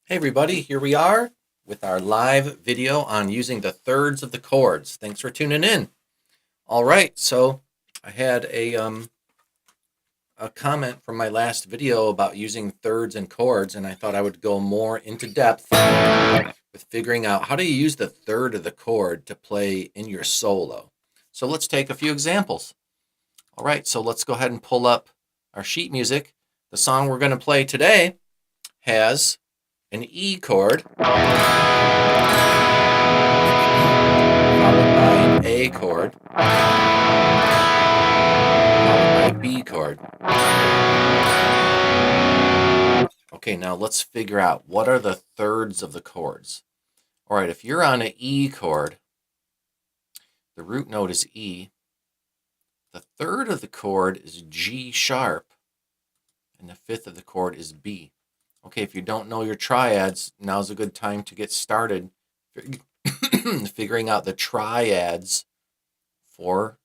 Hey everybody, here we are with our live video on using the thirds of the chords. Thanks for tuning in. All right, so I had a comment from my last video about using thirds and chords, and I thought I would go more into depth with figuring out how do you use the third of the chord to play in your solo. So let's take a few examples. All right, so let's go ahead and pull up our sheet music. The song we're going to play today has an E chord, followed by an A chord, followed by a B chord. Okay, now let's figure out what are the thirds of the chords. All right, if you're on an E chord, the root note is E. The third of the chord is G sharp, and the fifth of the chord is B. Okay, if you don't know your triads, now's a good time to get started figuring out the triads for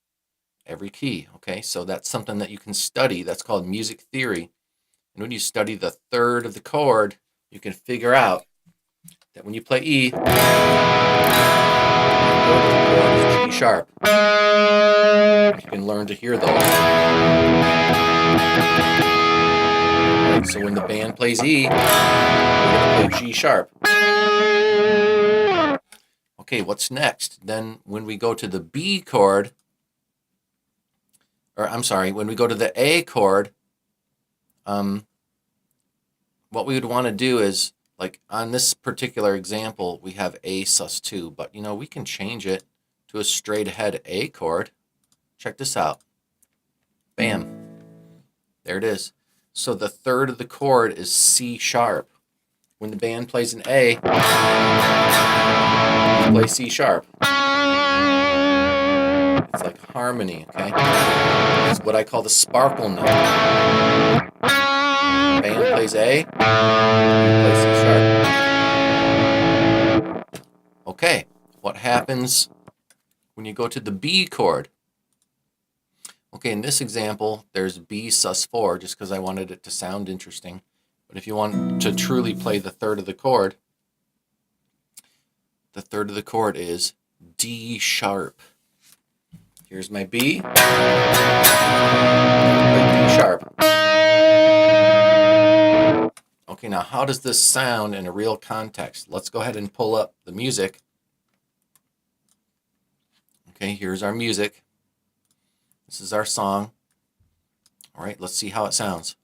every key. Okay, so that's something that you can study. That's called music theory. And when you study the third of the chord, you can figure out that when you play E, the third of the chord is G sharp. You can learn to hear those. Right, so when the band plays E, we're going to play G sharp. Okay, what's next? Then when we go to the B chord, or I'm sorry, when we go to the A chord, what we would want to do is, like on this particular example, we have A sus2, but we can change it to a straight ahead A chord. Check this out. Bam. There it is. So the third of the chord is C sharp. When the band plays an A, we play C sharp. It's like harmony, okay? It's what I call the sparkle note. Band plays A, you play C sharp. Okay, what happens when you go to the B chord? Okay, in this example, there's B sus4, just because I wanted it to sound interesting. But if you want to truly play the third of the chord is D sharp. Here's my B. Play D sharp. Okay, now how does this sound in a real context? Let's go ahead and pull up the music. Okay, here's our music. This is our song. All right, let's see how it sounds.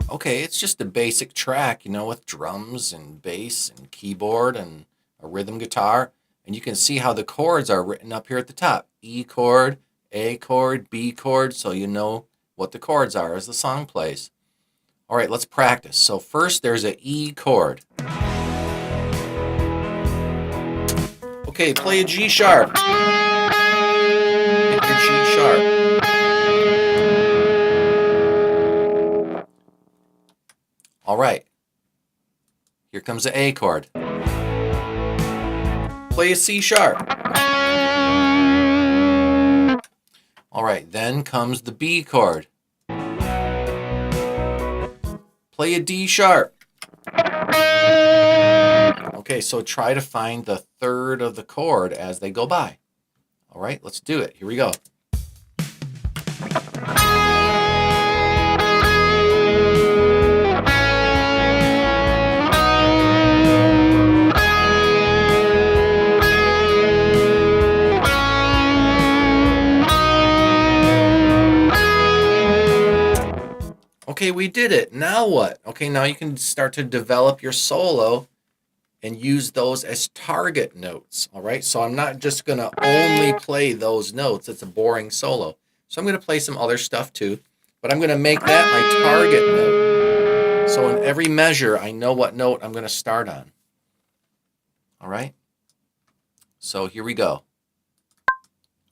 Okay, it's just a basic track, with drums and bass and keyboard and a rhythm guitar. And you can see how the chords are written up here at the top. E chord, A chord, B chord, so you know what the chords are as the song plays. All right, let's practice. So first there's an E chord. Okay, play a G sharp. Hit your G sharp. All right, here comes the A chord. Play a C sharp. All right, then comes the B chord. Play a D sharp. Okay, so try to find the third of the chord as they go by. All right, let's do it. Here we go. Okay, we did it. Now what? Okay, now you can start to develop your solo and use those as target notes. All right, so I'm not just going to only play those notes. It's a boring solo. So I'm going to play some other stuff too, but I'm going to make that my target note. So in every measure, I know what note I'm going to start on. All right, so here we go.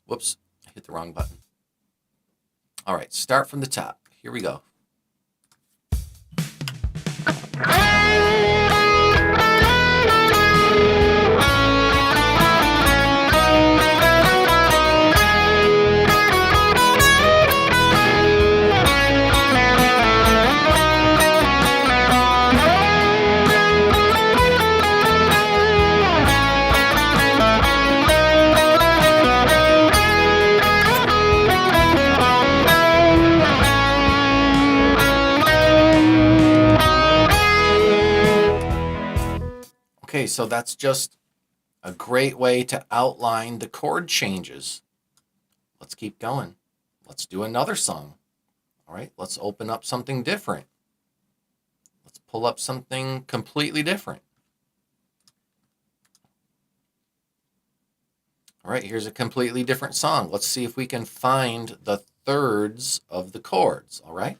Whoops, I hit the wrong button. All right, start from the top. Here we go. Okay, so that's just a great way to outline the chord changes. Let's keep going. Let's do another song. All right, let's open up something different. Let's pull up something completely different. All right, here's a completely different song. Let's see if we can find the thirds of the chords, all right?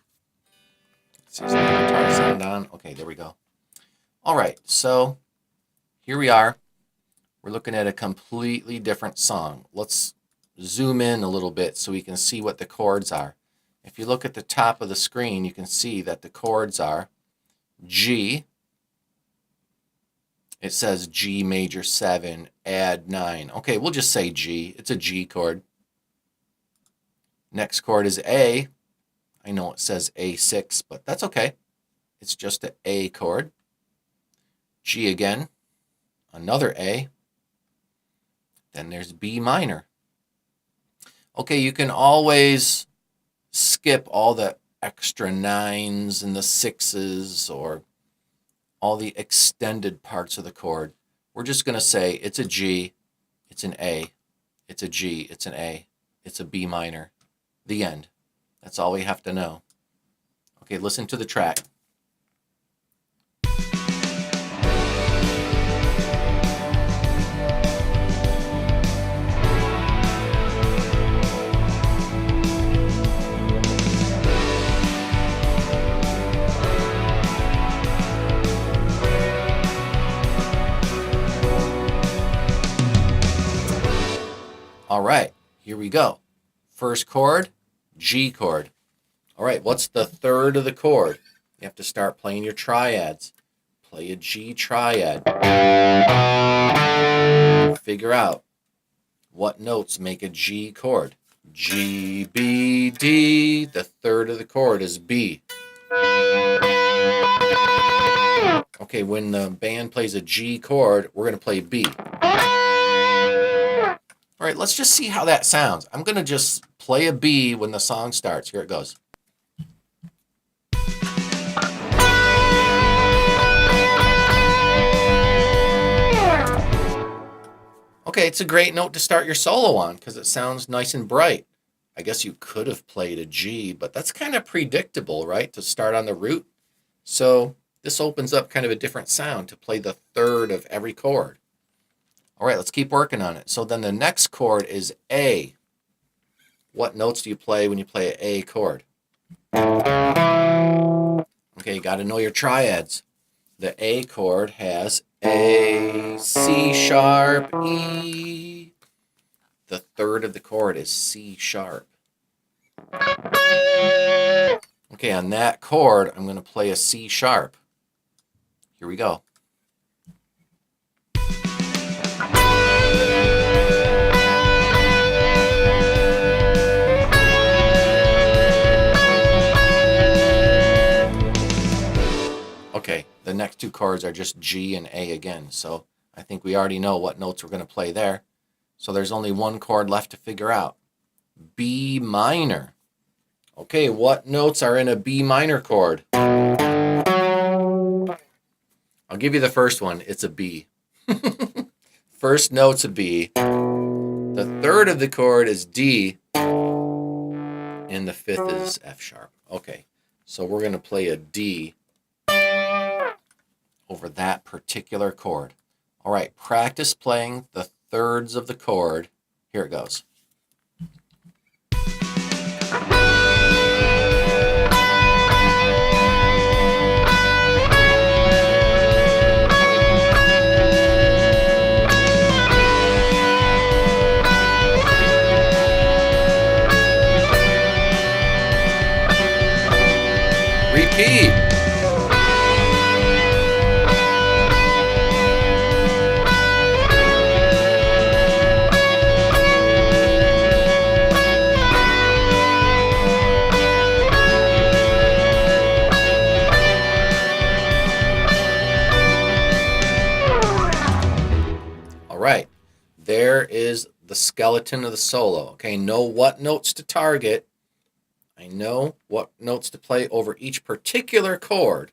Let's see, is the guitar sound on? Okay, there we go. All right, so here we are. We're looking at a completely different song. Let's zoom in a little bit so we can see what the chords are. If you look at the top of the screen, you can see that the chords are G. It says G major 7, add 9. Okay, we'll just say G. It's a G chord. Next chord is A. I know it says A6, but that's okay. It's just an A chord. G again, another A. Then there's B minor. Okay, you can always skip all the extra 9s and the 6s or all the extended parts of the chord. We're just going to say it's a G, it's an A, it's a G, it's an A, it's a B minor. The end. That's all we have to know. Okay, listen to the track. All right, here we go. First chord, G chord. All right, what's the third of the chord? You have to start playing your triads. Play a G triad. Figure out what notes make a G chord. G, B, D. The third of the chord is B. Okay, when the band plays a G chord, we're going to play B. All right, let's just see how that sounds. I'm going to just play a B when the song starts. Here it goes. Okay, it's a great note to start your solo on because it sounds nice and bright. I guess you could have played a G, but that's kind of predictable, right, to start on the root. So this opens up kind of a different sound to play the third of every chord. All right, let's keep working on it. So then the next chord is A. What notes do you play when you play an A chord? Okay, you got to know your triads. The A chord has A, C sharp, E. The third of the chord is C sharp. Okay, on that chord, I'm going to play a C sharp. Here we go. Okay, the next two chords are just G and A again, so I think we already know what notes we're going to play there. So there's only one chord left to figure out. B minor. Okay, what notes are in a B minor chord? I'll give you the first one. It's a B. First note's a B. The third of the chord is D. And the fifth is F sharp. Okay, so we're going to play a D over that particular chord. All right, practice playing the thirds of the chord. Here it goes. Repeat. All right, there is the skeleton of the solo. Okay, know what notes to target. I know what notes to play over each particular chord.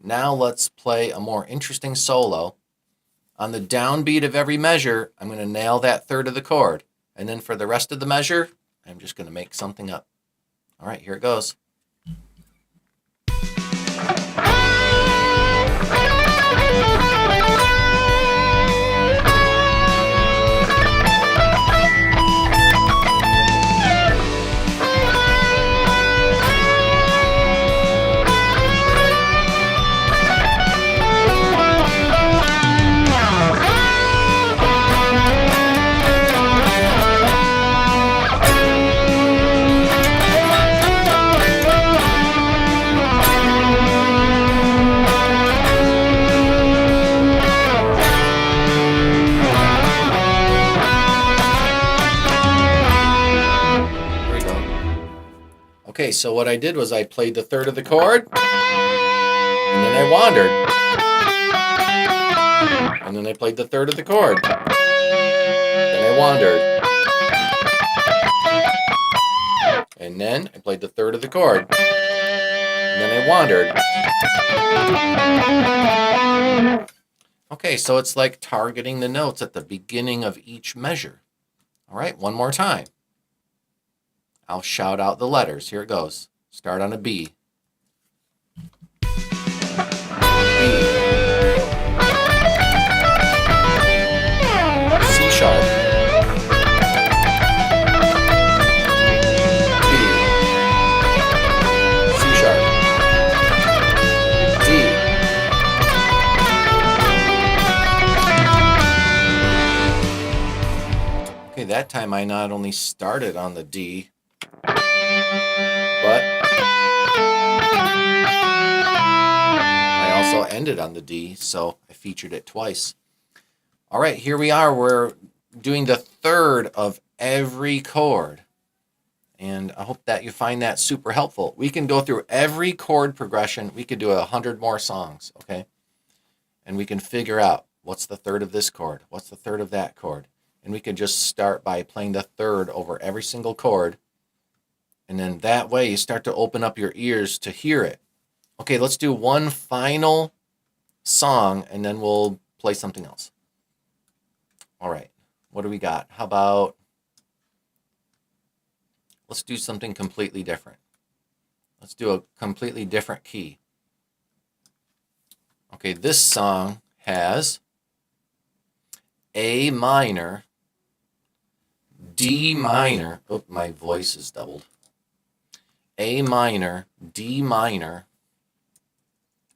Now let's play a more interesting solo on the downbeat of every measure, I'm going to nail that third of the chord. And then for the rest of the measure, I'm just going to make something up. All right, here it goes. Okay, so what I did was I played the third of the chord, and then I wandered. And then I played the third of the chord. Then I wandered. And then I played the third of the chord. And then I wandered. Okay, so it's like targeting the notes at the beginning of each measure. All right, one more time. I'll shout out the letters. Here it goes. Start on a B. B. C sharp. B. C sharp. D. Okay, that time I not only started on the D, but I also ended on the D, so I featured it twice. All right, here we are. We're doing the third of every chord. And I hope that you find that super helpful. We can go through every chord progression. We could do 100 more songs, okay? And we can figure out what's the third of this chord, what's the third of that chord. And we can just start by playing the third over every single chord. And then that way you start to open up your ears to hear it. Okay, let's do one final song and then we'll play something else. All right, what do we got? How about, let's do something completely different. Let's do a completely different key. Okay, this song has A minor, D minor. Oh, my voice is doubled. A minor, D minor.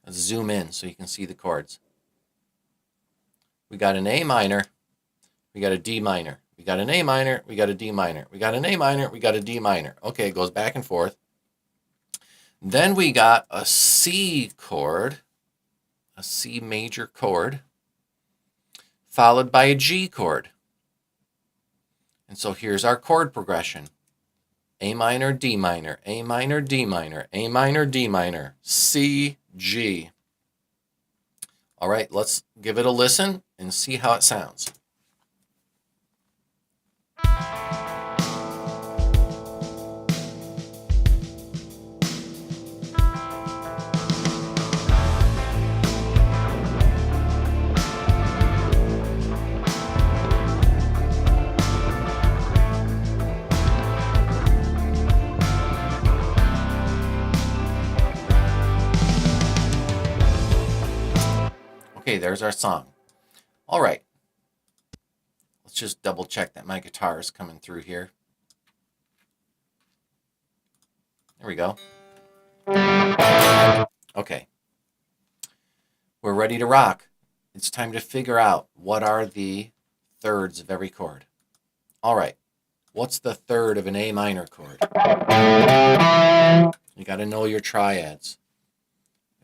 Let's zoom in so you can see the chords. We got an A minor, we got a D minor. We got an A minor, we got a D minor. We got an A minor, we got a D minor. Okay, it goes back and forth. Then we got a C chord, a C major chord, followed by a G chord. And so here's our chord progression. A minor, D minor, A minor, D minor, A minor, D minor, C, G. All right, let's give it a listen and see how it sounds. Okay, there's our song. All right. Let's just double check that my guitar is coming through here. There we go. Okay. We're ready to rock. It's time to figure out what are the thirds of every chord. All right. What's the third of an A minor chord? You got to know your triads.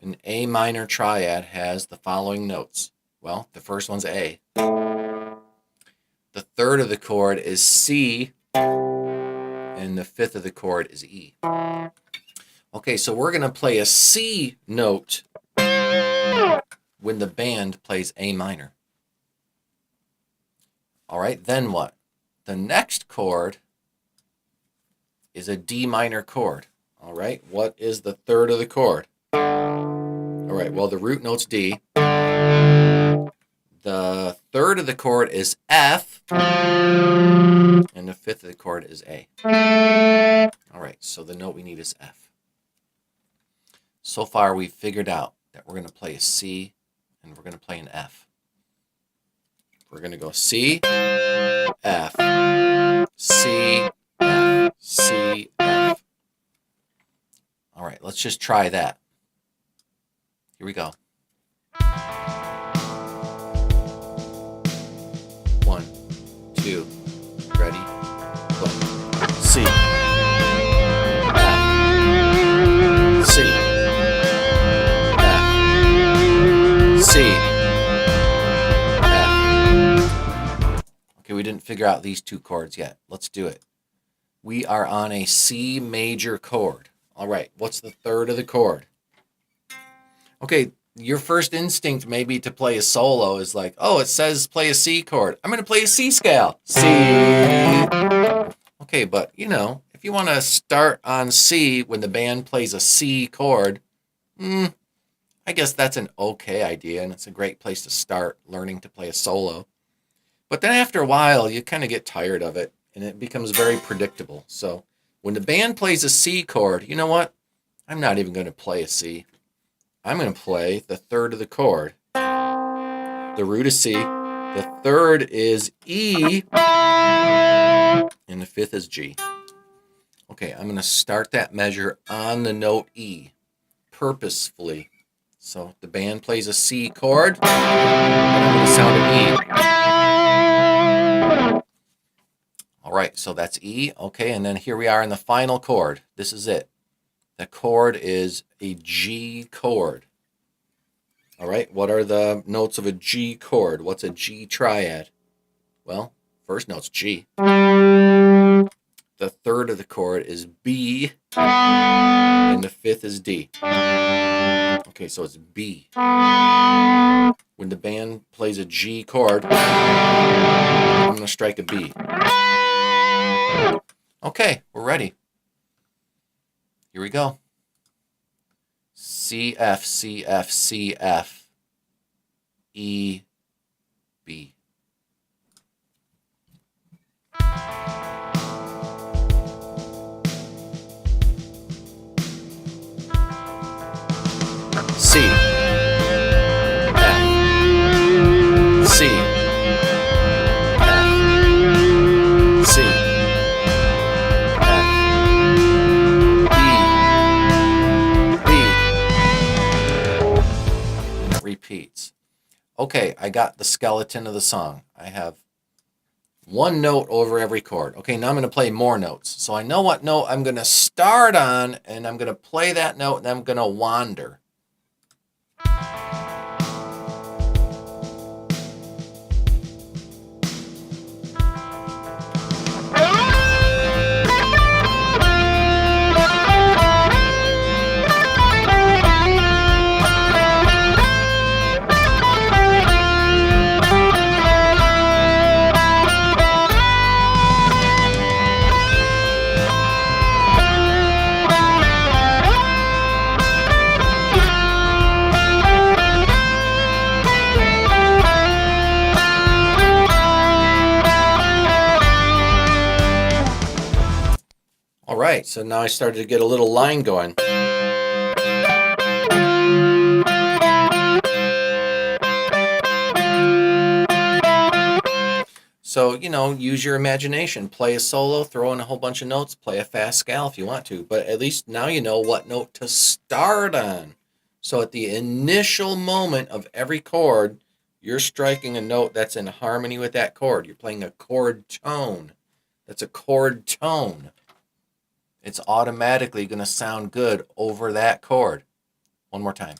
An A minor triad has the following notes. Well, the first one's A. The third of the chord is C, and the fifth of the chord is E. Okay, so we're going to play a C note when the band plays A minor. All right, then what? The next chord is a D minor chord. All right, what is the third of the chord? All right, well, the root note's D. The third of the chord is F, and the fifth of the chord is A. All right, so the note we need is F. So far, we've figured out that we're going to play a C and we're going to play an F. We're going to go C, F, C, F, C, F. All right, let's just try that. Here we go. 1, 2, ready, play. C, F, C, F, C, F. Okay, we didn't figure out these two chords yet. Let's do it. We are on a C major chord. All right, what's the third of the chord? Okay, your first instinct maybe to play a solo is like, oh, it says play a C chord. I'm going to play a C scale. C. Okay, but you know, if you want to start on C when the band plays a C chord, I guess that's an okay idea, and it's a great place to start learning to play a solo. But then after a while, you kind of get tired of it, and it becomes very predictable. So when the band plays a C chord, you know what? I'm not even going to play a C. I'm going to play the third of the chord. The root is C, the third is E, and the fifth is G. Okay, I'm going to start that measure on the note E, purposefully. So the band plays a C chord, and I'm going to sound an E. All right, so that's E. Okay, and then here we are in the final chord. This is it. The chord is a G chord. All right, what are the notes of a G chord? What's a G triad? Well, first note's G. The third of the chord is B, and the fifth is D. Okay, so it's B. When the band plays a G chord, I'm going to strike a B. Okay, we're ready. Here we go. C, F, C, F, C, F, E, B. C, F, C, F, C, F, E, B. And it repeats. Okay, I got the skeleton of the song. I have one note over every chord. Okay, now I'm going to play more notes. So I know what note I'm going to start on, and I'm going to play that note, and I'm going to wander. All right, so now I started to get a little line going. So, you know, use your imagination. Play a solo, throw in a whole bunch of notes, play a fast scale if you want to. But at least now you know what note to start on. So at the initial moment of every chord, you're striking a note that's in harmony with that chord. You're playing a chord tone. That's a chord tone. It's automatically going to sound good over that chord. One more time.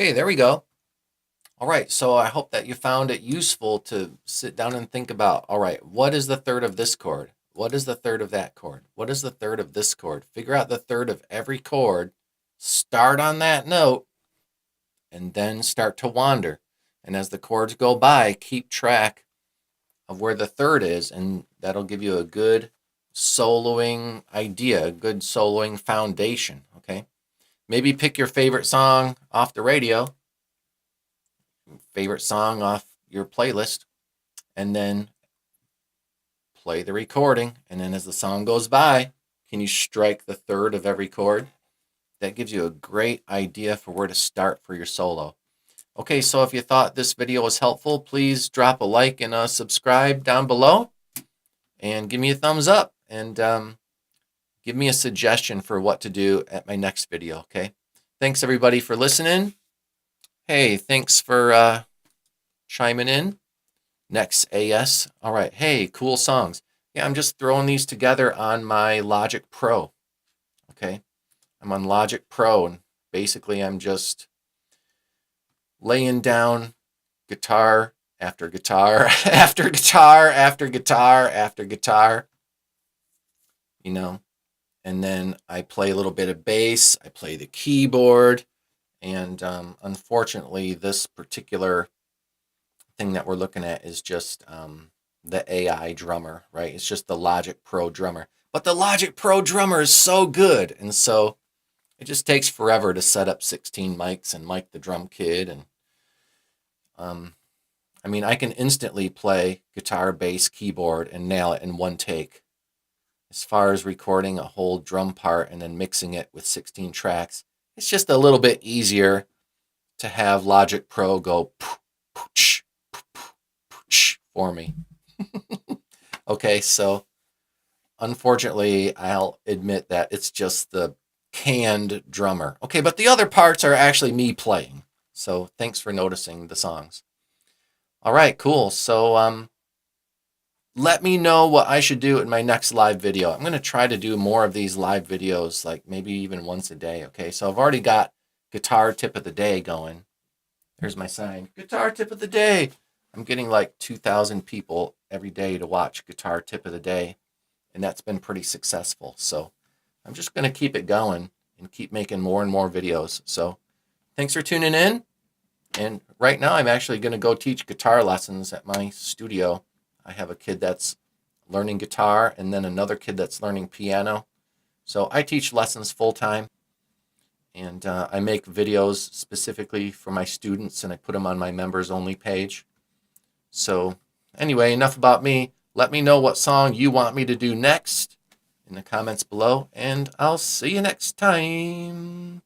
Okay, there we go. All right, so I hope that you found it useful to sit down and think about, all right, what is the third of this chord? What is the third of that chord? What is the third of this chord? Figure out the third of every chord, start on that note, and then start to wander. And as the chords go by, keep track of where the third is, and that'll give you a good soloing idea, a good soloing foundation, okay? Maybe pick your favorite song off the radio, favorite song off your playlist, and then play the recording. And then as the song goes by, can you strike the third of every chord? That gives you a great idea for where to start for your solo. Okay, so if you thought this video was helpful, please drop a like and a subscribe down below. And give me a thumbs up. And give me a suggestion for what to do at my next video, okay? Thanks, everybody, for listening. Hey, thanks for chiming in. Next, AS. All right. Hey, cool songs. Yeah, I'm just throwing these together on my Logic Pro. Okay. I'm on Logic Pro, and basically I'm just laying down guitar after guitar after guitar after guitar after guitar, you know, and then I play a little bit of bass. I play the keyboard, and unfortunately, this particular thing that we're looking at is just the AI drummer, right? It's just the Logic Pro drummer. But the Logic Pro drummer is so good. And so it just takes forever to set up 16 mics and mic the drum kit. And I mean, I can instantly play guitar, bass, keyboard, and nail it in one take. As far as recording a whole drum part and then mixing it with 16 tracks, it's just a little bit easier to have Logic Pro go for me. Okay, so unfortunately, I'll admit that it's just the canned drummer. Okay, but the other parts are actually me playing. So thanks for noticing the songs. All right, cool. So let me know what I should do in my next live video. I'm going to try to do more of these live videos, like maybe even once a day. Okay, so I've already got guitar tip of the day going. There's my sign, guitar tip of the day. I'm getting like 2,000 people every day to watch guitar tip of the day, and that's been pretty successful. So I'm just going to keep it going and keep making more and more videos. So thanks for tuning in. And right now I'm actually going to go teach guitar lessons at my studio. I have a kid that's learning guitar and then another kid that's learning piano. So I teach lessons full time. And I make videos specifically for my students, and I put them on my members only page. So anyway, enough about me. Let me know what song you want me to do next in the comments below, and I'll see you next time.